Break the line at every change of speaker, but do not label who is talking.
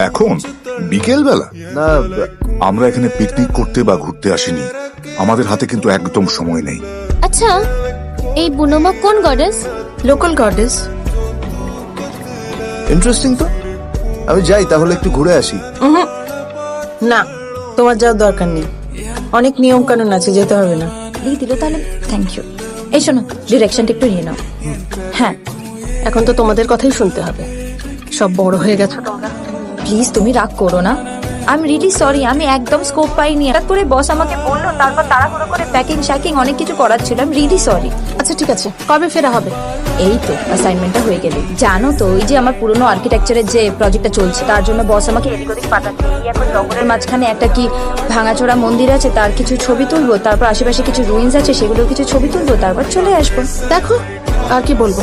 এখন বিকেল বেলা
না,
আমরা এখানে পিকনিক করতে বা ঘুরতে আসিনি, আমাদের হাতে কিন্তু একদম সময় নেই।
আচ্ছা, এই বুনোমা কোন গডেস?
Local goddess.
ইন্টারেস্টিং তো। আমি যাই তাহলে, একটু ঘুরে আসি।
না, তোমার যাওয়ার দরকার নেই, অনেক নিয়ম কানুন আছে, যেতে হবে না।
দিয়ে দিল তাহলে, থ্যাংক ইউ। এই শোনো, ডিরেকশনটা একটু নিয়ে নাও।
হ্যাঁ, এখন তো তোমাদের কথাই শুনতে হবে, সব বড় হয়ে গেছো তোমরা।
প্লিজ তুমি রাগ করো না, আই এম রিয়েলি সরি। আমি একদম স্কোপ পাইনি, হঠাৎ করে বস আমাকে বললো, তারপর তাড়াহুড়ো করে প্যাকিং শ্যাকিং অনেক কিছু করার ছিল। I am really sorry.
আচ্ছা ঠিক আছে, কবে ফেরা হবে?
এই তো অ্যাসাইনমেন্টটা হয়ে গেলে। জানো তো, ওই যে আমার পুরনো আর্কিটেকচারের যে প্রজেক্টটা চলছে, তার জন্য বস আমাকে এদিক ওদিক পাঠাচ্ছে। এই এখন জঙ্গলের মাঝখানে একটা কি ভাঙাচোরা মন্দির আছে, তার কিছু ছবি তুলবো, তারপর আশেপাশে কিছু রুইন্স আছে, সেগুলোর কিছু ছবি তুলবো, তারপর চলে আসবো।
দেখো, আর কি বলবো।